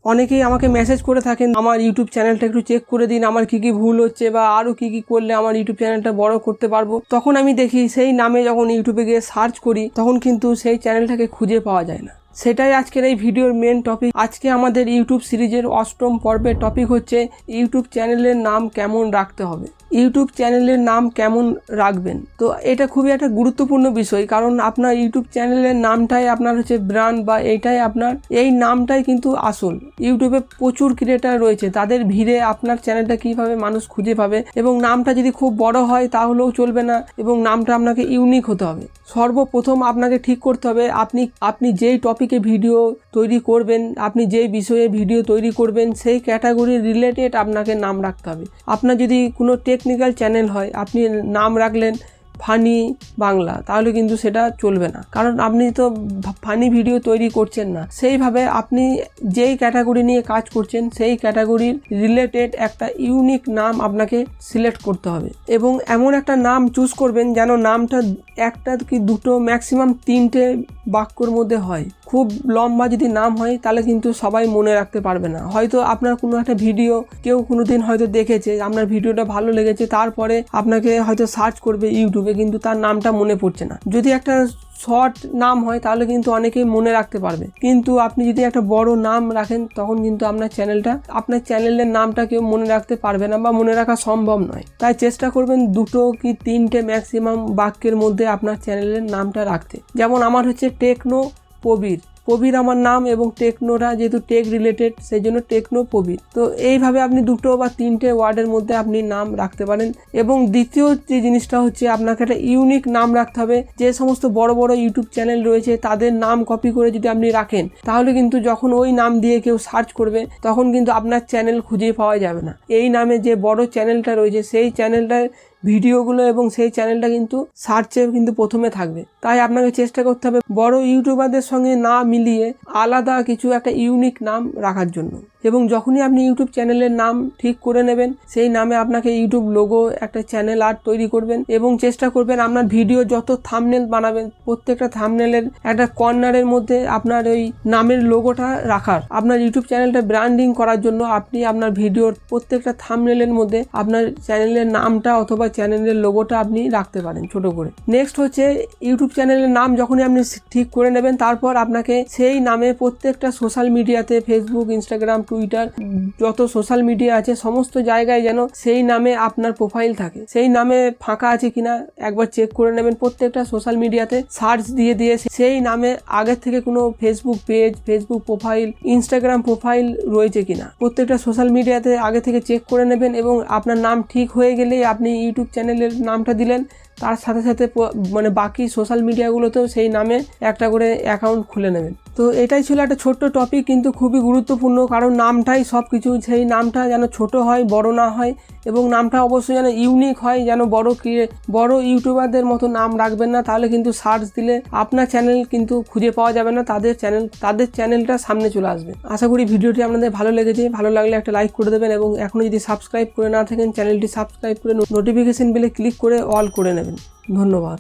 অনেকেই আমাকে মেসেজ করে থাকেন আমার ইউটিউব চ্যানেলটা একটু চেক করে দিন, আমার কি কি ভুল হচ্ছে বা আরও কি কি করলে আমার ইউটিউব চ্যানেলটা বড় করতে পারবো। তখন আমি দেখি সেই নামে যখন ইউটিউবে গিয়ে সার্চ করি তখন কিন্তু সেই চ্যানেলটাকে খুঁজে পাওয়া যায় না। সেটাই আজকের এই ভিডিওর মেন টপিক। আজকে আমাদের ইউটিউব সিরিজের 8ম পর্বের টপিক হচ্ছে ইউটিউব চ্যানেলের নাম কেমন রাখতে হবে, ইউটিউব চ্যানেলের নাম কেমন রাখবেন। তো এটা খুবই একটা গুরুত্বপূর্ণ বিষয়, কারণ আপনার ইউটিউব চ্যানেলের নামটাই আপনার হচ্ছে ব্র্যান্ড বা এইটাই আপনার, এই নামটাই কিন্তু আসল। ইউটিউবে প্রচুর ক্রিয়েটার রয়েছে, তাদের ভিড়ে আপনার চ্যানেলটা কিভাবে মানুষ খুঁজে পাবে, এবং নামটা যদি খুব বড় হয় তাহলেও চলবে না, এবং নামটা আপনাকে ইউনিক হতে হবে। সর্বপ্রথম আপনাকে ঠিক করতে হবে আপনি যেই টপিকে ভিডিও তৈরি করবেন, আপনি যেই বিষয়ে ভিডিও তৈরি করবেন সেই ক্যাটাগরি রিলেটেড আপনাকে নাম রাখতে হবে। আপনার যদি কোনো টেকনিক্যাল চ্যানেল হয়, আপনি নাম রাখলেন ফানি বাংলা, তাহলে কিন্তু সেটা চলবে না, কারণ আপনি তো ফানি ভিডিও তৈরি করছেন না। সেইভাবে আপনি যেই ক্যাটাগরি নিয়ে কাজ করছেন সেই ক্যাটাগরির রিলেটেড একটা ইউনিক নাম আপনাকে সিলেক্ট করতে হবে, এবং এমন একটা নাম চুজ করবেন যেন নামটা একটা কি দুটো ম্যাক্সিমাম 3টে বাক্যর মধ্যে হয়। খুব লম্বা যদি নাম হয় তাহলে কিন্তু সবাই মনে রাখতে পারবে না। হয়তো আপনার কোনো একটা ভিডিও কেউ কোনোদিন হয়তো দেখেছে, আপনার ভিডিওটা ভালো লেগেছে, তারপরে আপনাকে হয়তো সার্চ করবে ইউটিউবে, কিন্তু তার নামটা মনে পড়ছে না। যদি একটা শর্ট নাম হয় তাহলে কিন্তু অনেকেই মনে রাখতে পারবে, কিন্তু আপনি যদি একটা বড় নাম রাখেন তখন কিন্তু আপনার চ্যানেলের নামটা কেউ মনে রাখতে পারবে না বা মনে রাখা সম্ভব নয়। তাই চেষ্টা করবেন 2 কি 3টে ম্যাক্সিমাম বাক্যের মধ্যে আপনার চ্যানেলের নামটা রাখতে। যেমন আমার হচ্ছে টেকনো প্রবীর আমার নাম, এবং টেকনোটা যেহেতু টেক রিলেটেড সেই জন্য টেকনো প্রবীর। তো এইভাবে আপনি 2 বা 3টে ওয়ার্ডের মধ্যে আপনি নাম রাখতে পারেন। এবং দ্বিতীয় যে জিনিসটা হচ্ছে আপনাকে একটা ইউনিক নাম রাখতে হবে। যে সমস্ত বড় বড় ইউটিউব চ্যানেল রয়েছে তাদের নাম কপি করে যদি আপনি রাখেন তাহলে কিন্তু যখন ওই নাম দিয়ে কেউ সার্চ করবে তখন কিন্তু আপনার চ্যানেল খুঁজে পাওয়া যাবে না। এই নামে যে বড় চ্যানেলটা রয়েছে সেই চ্যানেলটার ভিডিওগুলো এবং সেই চ্যানেলটা কিন্তু সার্চে কিন্তু প্রথমে থাকবে। তাই আপনাকে চেষ্টা করতে হবে বড় ইউটিউবারদের সঙ্গে না মিলিয়ে আলাদা কিছু একটা ইউনিক নাম রাখার জন্য। এবং যখনই আপনি ইউটিউব চ্যানেলের নাম ঠিক করে নেবেন সেই নামে আপনাকে ইউটিউব লোগো একটা চ্যানেল আর্ট তৈরি করবেন, এবং চেষ্টা করবেন আপনার ভিডিও যত থাম্বনেল বানাবেন প্রত্যেকটা থাম্বনেলের একটা কর্নারের মধ্যে আপনার ওই নামের লোগোটা রাখার। আপনার ইউটিউব চ্যানেলটা ব্র্যান্ডিং করার জন্য আপনি আপনার ভিডিওর প্রত্যেকটা থাম্বনেলের মধ্যে আপনার চ্যানেলের নামটা অথবা চ্যানেলের লোগোটা আপনি রাখতে পারেন ছোট করে। নেক্সট হচ্ছে ইউটিউব চ্যানেলের নাম যখনই আপনি ঠিক করে নেবেন তারপর আপনাকে সেই নামে প্রত্যেকটা সোশ্যাল মিডিয়াতে ফেসবুক, ইনস্টাগ্রাম, টুইটার যত সোশ্যাল মিডিয়া আছে সমস্ত জায়গায় যেন সেই নামে আপনার প্রোফাইল থাকে। সেই নামে ফাঁকা আছে কিনা একবার চেক করে নেবেন। প্রত্যেকটা সোশ্যাল মিডিয়াতে সার্চ দিয়ে সেই নামে আগের থেকে কোনো Facebook page, Facebook profile, Instagram profile রয়েছে কিনা প্রত্যেকটা সোশ্যাল মিডিয়াতে আগে থেকে চেক করে নেবেন। এবং আপনার নাম ঠিক হয়ে গেলেই আপনি ইউটিউব চ্যানেলের নামটা দিলেন, তার সাথে সাথে মানে বাকি সোশ্যাল মিডিয়াগুলোতেও সেই নামে একটা করে অ্যাকাউন্ট খুলে নেবেন। তো এটাই ছিল একটা ছোট্ট টপিক, কিন্তু খুবই গুরুত্বপূর্ণ, কারণ নামটাই সব কিছু। সেই নামটা যেন ছোট হয়, বড় না হয়, এবং নামটা অবশ্যই যেন ইউনিক হয়। যেন বড় ইউটিউবারদের মতো নাম রাখবেন না, তাহলে কিন্তু সার্চ দিলে আপনার চ্যানেল কিন্তু খুঁজে পাওয়া যাবে না, তাদের চ্যানেলটা সামনে চলে আসবে। আশা করি ভিডিওটি আপনাদের ভালো লেগেছে। ভালো লাগলে একটা লাইক করে দেবেন, এবং এখনো যদি সাবস্ক্রাইব করে না থাকেন চ্যানেলটি সাবস্ক্রাইব করে নোটিফিকেশন বেলে ক্লিক করে অল করে নেবেন। ধন্যবাদ।